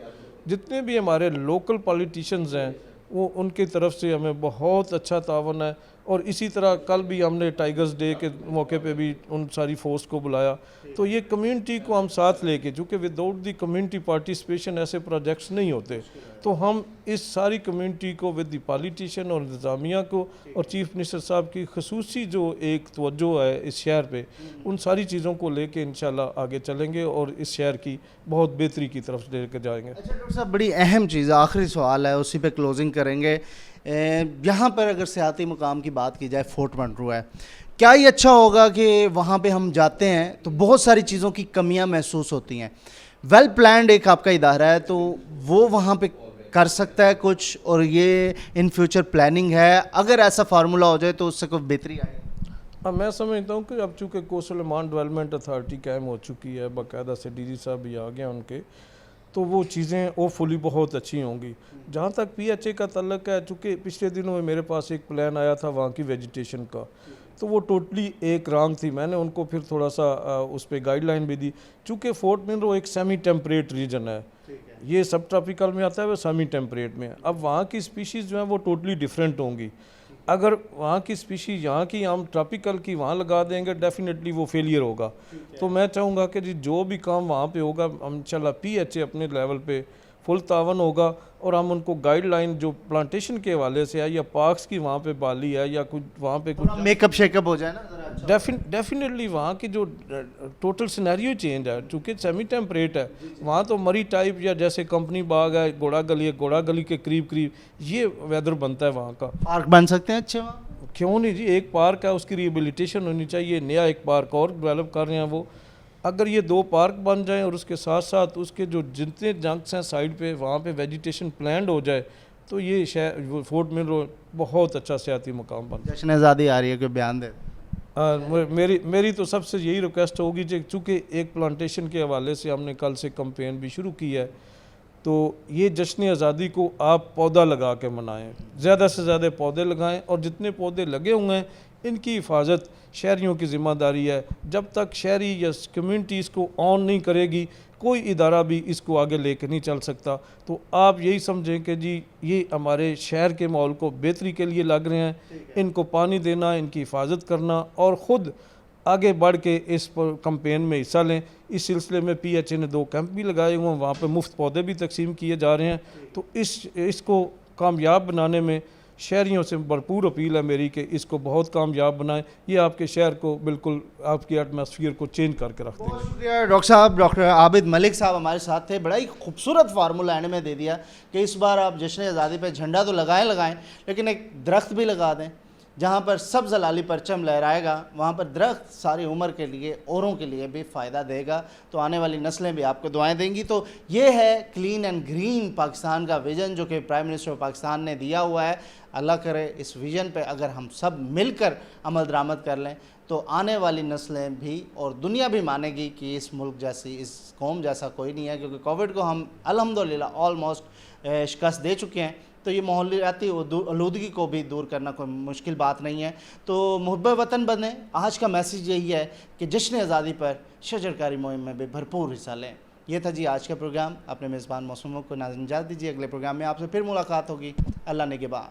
जितने भी हमारे लोकल पॉलिटिशियंस हैं वो उनकी तरफ से हमें बहुत अच्छा तावन है। और इसी तरह कल भी हमने टाइगर्स डे के मौके पे भी उन सारी फोर्स को बुलाया। तो ये कम्युनिटी को हम साथ लेके, चूँकि विदाउट दी कम्युनिटी पार्टिसिपेशन ऐसे प्रोजेक्ट्स नहीं होते, तो हम इस सारी कम्युनिटी को विद दी पॉलिटिशियन और इंतज़ामिया को और चीफ मिनिस्टर साहब की खसूसी जो एक तवज्जो है इस शहर पे, उन सारी चीज़ों को लेके इंशाल्लाह आगे चलेंगे और इस शहर की बहुत बेहतरी की तरफ लेकर जाएंगे। अच्छा डॉक्टर साहब, बड़ी अहम चीज़, आखिरी सवाल है, उसी पे क्लोजिंग करेंगे। यहाँ पर अगर सियाती मुकाम की बात की जाए, फोर्ट मंड्रू है, क्या ये अच्छा होगा कि वहाँ पे हम जाते हैं तो बहुत सारी चीज़ों की कमियाँ महसूस होती हैं, वेल प्लान्ड एक आपका इदारा है, तो वो वहाँ पे कर सकता है कुछ, और ये इन फ्यूचर प्लानिंग है, अगर ऐसा फार्मूला हो जाए तो उससे कोई बेहतरी आएगी? अब मैं समझता हूँ कि अब चूँकि कोस्टल ओमान डेवलपमेंट अथॉरिटी कायम हो चुकी है, बाकायदा से डीजी साहब भी आ गए उनके, तो वो चीज़ें होपफुली बहुत अच्छी होंगी। जहाँ तक PHA का तल्लक है, चूँकि पिछले दिनों में मेरे पास एक प्लान आया था वहाँ की वेजिटेशन का, तो वो टोटली एक रॉन्ग थी। मैंने उनको फिर थोड़ा सा उस पर गाइडलाइन भी दी। चूँकि फोर्ट मंड्रू एक सेमी टेम्परेट रीजन है, ये सब ट्रॉपिकल में आता है, वो सेमी टेम्परेट में। अब वहाँ की स्पीशीज़ जो हैं वो टोटली डिफरेंट होंगी। अगर वहाँ की स्पीशीज़ यहाँ की हम ट्रॉपिकल की वहाँ लगा देंगे, डेफिनेटली वो फेलियर होगा। तो मैं चाहूँगा कि जी जो भी काम वहाँ पे होगा, इंशाल्लाह PHA अपने लेवल पे फुल तावन होगा, और हम उनको गाइडलाइन जो प्लांटेशन के हवाले से है या पार्क्स की वहाँ पे बाली है या कुछ वहाँ पे कुछ मेकअप शेकअप हो जाए ना ज़रा अच्छा। डेफिनेटली वहाँ की जो टोटल सिनेरियो चेंज है, चूँकि सेमी टेम्परेट है, वहाँ तो मरी टाइप या जैसे कंपनी बाग है, घोड़ा गली है, घोड़ा गली के करीब करीब ये वेदर बनता है वहाँ का। पार्क बन सकते हैं अच्छे वहाँ? क्यों नहीं जी, एक पार्क है, उसकी रिहेबिलिटेशन होनी चाहिए, नया एक पार्क और डेवलप कर रहे हैं वो। अगर ये 2 पार्क बन जाएं और उसके साथ साथ उसके जो जितने जंक्स हैं साइड पे, वहाँ पे वेजिटेशन प्लान्ड हो जाए, तो ये शहर फोर्ट मंड्रू बहुत अच्छा सियाती मुकाम बन। जश्न आज़ादी आ रही है, कोई बयान दे? मेरी तो सबसे यही रिक्वेस्ट होगी कि चूँकि एक प्लांटेशन के हवाले से हमने कल से कैंपेन भी शुरू की है, तो ये जश्न आज़ादी को आप पौधा लगा के मनाएं, ज़्यादा से ज़्यादा पौधे लगाएं, और जितने पौधे लगे हुए हैं इनकी हिफाजत शहरियों की ज़िम्मेदारी है। जब तक शहरी या कम्युनिटी इसको ऑन नहीं करेगी, कोई इदारा भी इसको आगे लेकर नहीं चल सकता। तो आप यही समझें कि जी ये हमारे शहर के माहौल को बेहतरी के लिए लग रहे हैं, इनको पानी देना, इनकी हिफाजत करना, और ख़ुद आगे बढ़ के इस कैंपेन में हिस्सा लें। इस सिलसिले में PHA ने 2 कैंप भी लगाए हुए हैं, वहाँ पे मुफ्त पौधे भी तकसीम किए जा रहे हैं। तो इसको कामयाब बनाने में शहरियों से भरपूर अपील है मेरी कि इसको बहुत कामयाब बनाएं। ये आपके शहर को बिल्कुल आपकी एटमॉस्फेयर को चेंज करके रख देंगे। बहुत शुक्रिया डॉक्टर साहब। डॉक्टर आबिद मलिक साहब हमारे साथ थे। बड़ा ही खूबसूरत फार्मूला एंड में दे दिया कि इस बार आप जश्न आज़ादी पे झंडा तो लगाएं, लेकिन एक दरख्त भी लगा दें। जहाँ पर सब जलाली परचम लहराएगा, वहाँ पर दरख्त सारी उम्र के लिए, औरों के लिए भी फ़ायदा देगा, तो आने वाली नस्लें भी आपको दुआएं देंगी। तो ये है क्लीन एंड ग्रीन पाकिस्तान का विज़न जो कि प्राइम मिनिस्टर ऑफ पाकिस्तान ने दिया हुआ है। अल्लाह करे इस विज़न पे अगर हम सब मिलकर अमल दरामद कर लें तो आने वाली नस्लें भी और दुनिया भी मानेगी कि इस मुल्क जैसी, इस कौम जैसा कोई नहीं है, क्योंकि कोविड को हम अल्हम्दुलिल्लाह ऑलमोस्ट शिकस्त दे चुके हैं। تو یہ ماحولیاتی آلودگی کو بھی دور کرنا کوئی مشکل بات نہیں ہے. تو محب وطن بنیں. آج کا میسیج یہی ہے کہ جشن آزادی پر شجرکاری مہم میں بھی بھرپور حصہ لیں. یہ تھا جی آج کا پروگرام. اپنے میزبان موسموں کو ناظرین اجازت دیجیے. اگلے پروگرام میں آپ سے پھر ملاقات ہوگی. اللہ نگہبان.